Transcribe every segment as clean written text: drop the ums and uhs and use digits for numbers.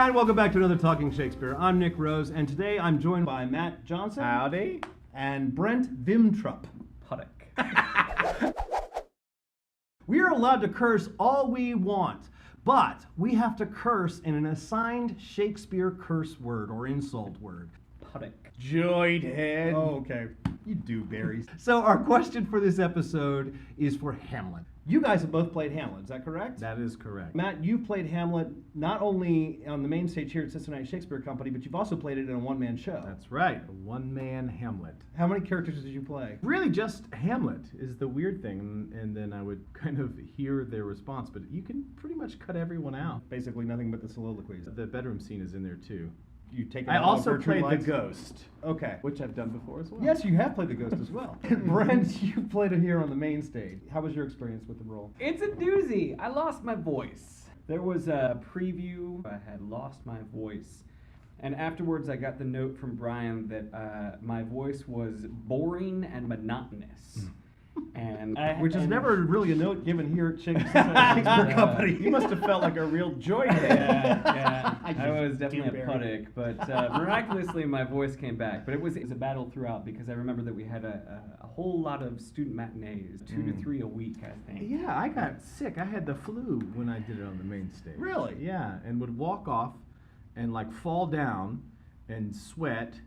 And welcome back to another Talking Shakespeare. I'm Nick Rose, and today I'm joined by Matt Johnson. Howdy. And Brent Vimtrup. Puddock. We are allowed to curse all we want, but we have to curse in an assigned Shakespeare curse word or insult word. Puddock. Joyed head. Oh, okay. You do berries. So our question for this episode is for Hamlet. You guys have both played Hamlet, is that correct? That is correct. Matt, you've played Hamlet not only on the main stage here at Cincinnati Shakespeare Company, but you've also played it in a one-man show. That's right, a one-man Hamlet. How many characters did you play? Really just Hamlet is the weird thing, and then I would kind of hear their response, but you can pretty much cut everyone out. Basically nothing but the soliloquies. The bedroom scene is in there too. You take it I out also of Gertrude played Lights? the Ghost. Okay. Which I've done before as well. Yes, you have played the Ghost as well. Brent, you played it here on the main stage. How was your experience with the role? It's a doozy. I lost my voice. There was a preview. I had lost my voice. And afterwards, I got the note from Brian that my voice was boring and monotonous. And Which is never really a note given here at Shakespeare Company. You must have felt like a real joy head. Yeah. I was definitely a puddock, but miraculously my voice came back. But it was a battle throughout because I remember that we had a whole lot of student matinees, 2 to 3 a week, I think. Yeah, I got sick. I had the flu when I did it on the main stage. Really? Yeah, and would walk off and like fall down and sweat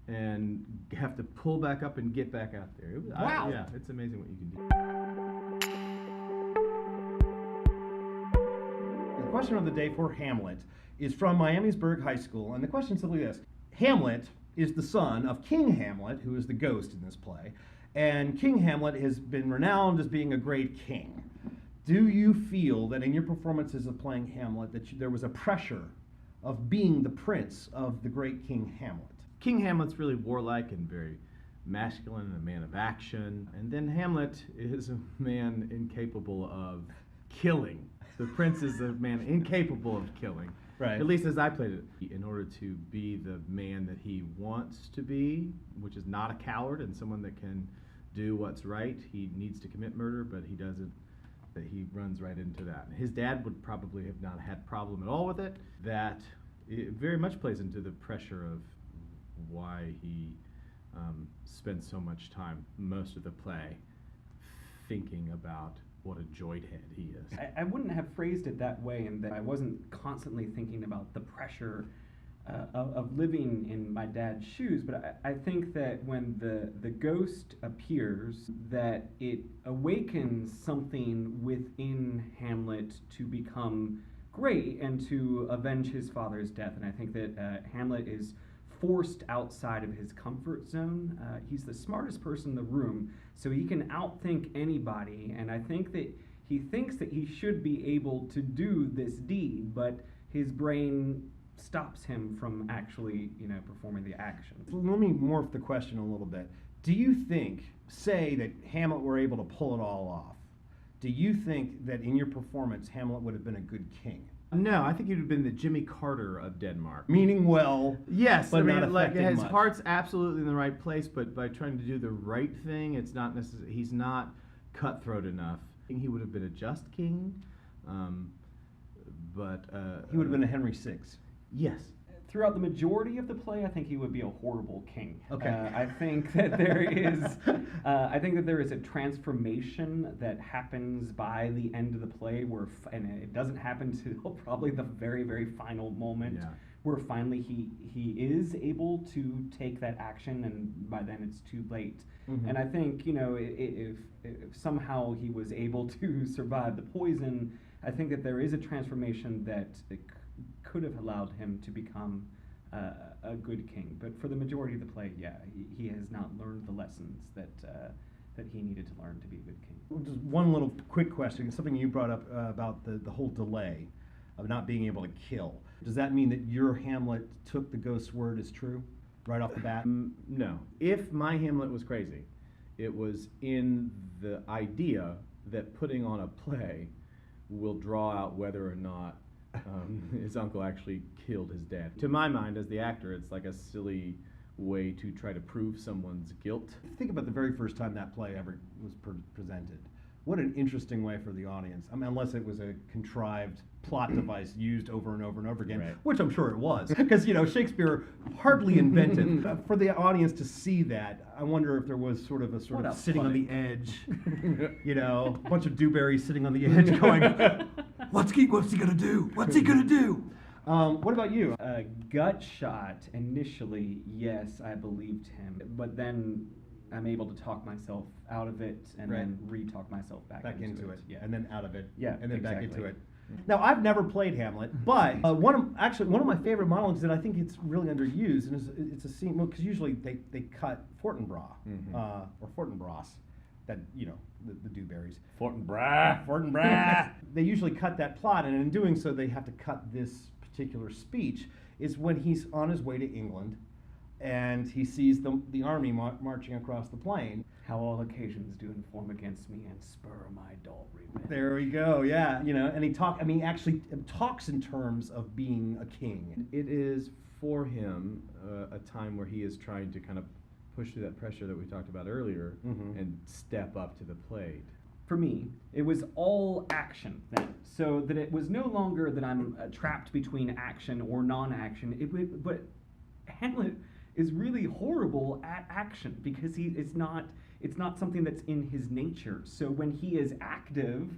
and have to pull back up and get back out there. Wow. Yeah, it's amazing what you can do. The question of the day for Hamlet is from Miamisburg High School, and the question is simply this. Hamlet is the son of King Hamlet, who is the ghost in this play, and King Hamlet has been renowned as being a great king. Do you feel that in your performances of playing Hamlet that there was a pressure of being the prince of the great King Hamlet? King Hamlet's really warlike and very masculine and a man of action. And then Hamlet is a man incapable of killing. The prince is a man incapable of killing. Right. At least as I played it. In order to be the man that he wants to be, which is not a coward and someone that can do what's right, he needs to commit murder, but he doesn't. That he runs right into that. His dad would probably have not had problem at all with it. That it very much plays into the pressure of why he spends so much time, most of the play, thinking about what a joyed head he is. I wouldn't have phrased it that way, in that I wasn't constantly thinking about the pressure of living in my dad's shoes, but I think that when the ghost appears, that it awakens something within Hamlet to become great and to avenge his father's death. And I think that Hamlet is forced outside of his comfort zone. He's the smartest person in the room, so he can outthink anybody, and I think that he thinks that he should be able to do this deed, but his brain stops him from actually, performing the action. Let me morph the question a little bit. Do you think, say that Hamlet were able to pull it all off, do you think that in your performance Hamlet would have been a good king? No, I think he'd have been the Jimmy Carter of Denmark. Meaning well, yes, but I mean, not like affecting his much. heart's absolutely in the right place, but by trying to do the right thing, it's not necessarily. He's not cutthroat enough. I think he would have been a just king, but he would have been a Henry VI. Yes. Throughout the majority of the play, I think he would be a horrible king. Okay. I think that there is a transformation that happens by the end of the play, and it doesn't happen until probably the very, very final moment, where finally he is able to take that action, and by then it's too late. Mm-hmm. And I think if somehow he was able to survive the poison, I think that there is a transformation that could have allowed him to become a good king. But for the majority of the play, he has not learned the lessons that he needed to learn to be a good king. Just one little quick question, something you brought up about the whole delay of not being able to kill. Does that mean that your Hamlet took the ghost's word as true right off the bat? No. If my Hamlet was crazy, it was in the idea that putting on a play will draw out whether or not his uncle actually killed his dad. To my mind, as the actor, it's like a silly way to try to prove someone's guilt. Think about the very first time that play ever was presented. What an interesting way for the audience. I mean, unless it was a contrived plot device used over and over and over again, Right. which I'm sure it was, because Shakespeare hardly invented. For the audience to see that, I wonder if there was sort of What a sitting on funny- the edge, a bunch of dewberries sitting on the edge, going, "What's he gonna do? What's he gonna do?" What about you? Gut shot, initially, yes, I believed him. But then I'm able to talk myself out of it and Right. then re-talk myself back Into it, Yeah. and then out of it, Yeah, and then back exactly. into it. Now, I've never played Hamlet, but one of my favorite monologues that I think it's really underused, and it's a scene, because usually they cut Fortinbras, or Fortinbras, that, the dewberries. Fortinbras. They usually cut that plot, and in doing so, they have to cut this particular speech, is when he's on his way to England, and he sees the army marching across the plain. How all occasions do inform against me and spur my dull revenge. There we go, yeah, and he actually talks in terms of being a king. It is for him a time where he is trying to kind of push through that pressure that we talked about earlier and step up to the plate. For me, it was all action then, so that it was no longer that I'm trapped between action or non-action. But Hamlet is really horrible at action because it's not something that's in his nature. So when he is active,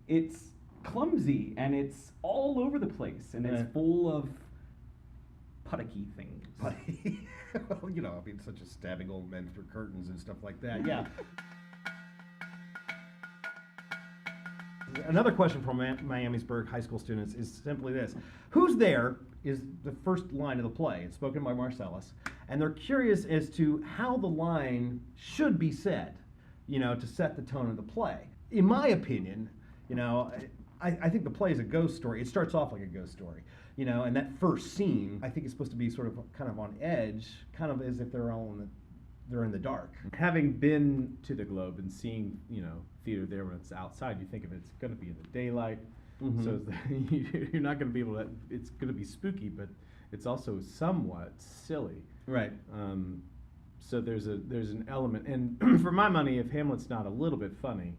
it's clumsy and it's all over the place and it's full of putticky things. Well, such as stabbing old men through curtains and stuff like that. Yeah. Another question from Miamisburg High School students is simply this. Who's there is the first line of the play. It's spoken by Marcellus. And they're curious as to how the line should be said, to set the tone of the play. In my opinion, I think the play is a ghost story. It starts off like a ghost story, and that first scene, I think it's supposed to be sort of kind of on edge, kind of as if they're in the dark. Having been to the Globe and seeing, theater there when it's outside, you think of it's going to be in the daylight, so you're not going to be able to. It's going to be spooky, but it's also somewhat silly. Right. So there's an element, and for my money, if Hamlet's not a little bit funny,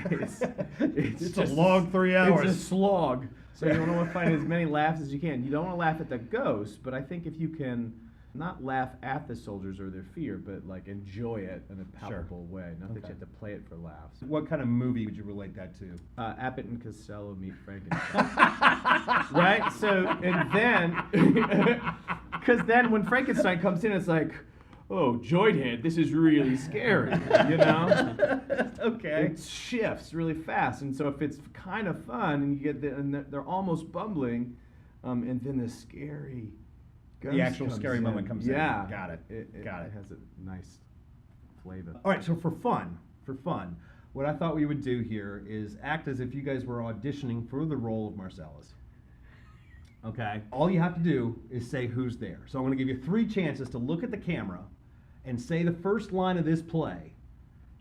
it's It's just a long 3 hours. It's a slog. So you want to find as many laughs as you can. You don't want to laugh at the ghost, but I think if you can not laugh at the soldiers or their fear, but like enjoy it in a palpable way. Not that you have to play it for laughs. What kind of movie would you relate that to? Abbott and Costello meet Frankenstein. Right? So, and then, because then when Frankenstein comes in, it's like, oh, Joyhead, this is really scary, Okay. It shifts really fast, and so if it's kind of fun, and you get and they're almost bumbling, and then the scary The actual comes scary in. moment comes in. Yeah, Got it. It has a nice flavor. All right, so for fun, what I thought we would do here is act as if you guys were auditioning for the role of Marcellus. Okay? All you have to do is say who's there. So I'm going to give you 3 chances to look at the camera and say the first line of this play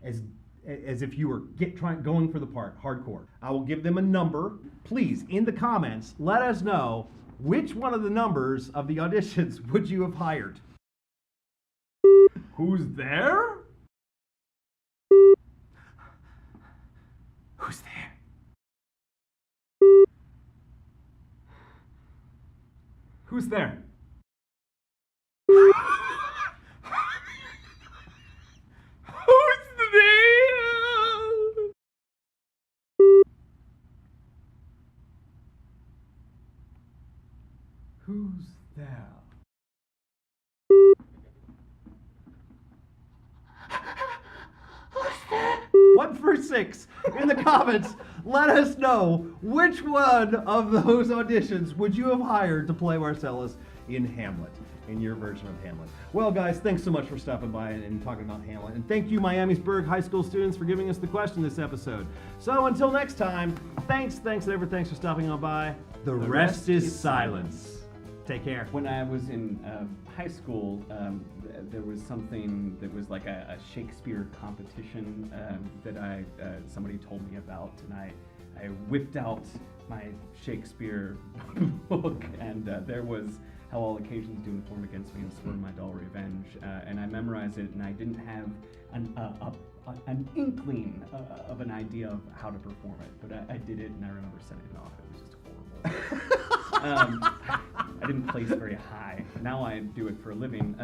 as if you were going for the part, hardcore. I will give them a number. Please, in the comments, let us know which one of the numbers of the auditions would you have hired. Who's there? Who's there? Who's there? Who's there? Who's there? One for 6 in the comments. Let us know which one of those auditions would you have hired to play Marcellus in Hamlet, in your version of Hamlet. Well, guys, thanks so much for stopping by and talking about Hamlet. And thank you, Miamisburg High School students, for giving us the question this episode. So until next time, thanks for stopping on by. The rest is silence. Take care. When I was in high school, there was something that was like a Shakespeare competition that somebody told me about, and I whipped out my Shakespeare book, and there was how all occasions do inform against me and spur my dull revenge. And I memorized it, and I didn't have an inkling of an idea of how to perform it, but I did it, and I remember sending it off. It was just horrible. I didn't place very high. Now I do it for a living.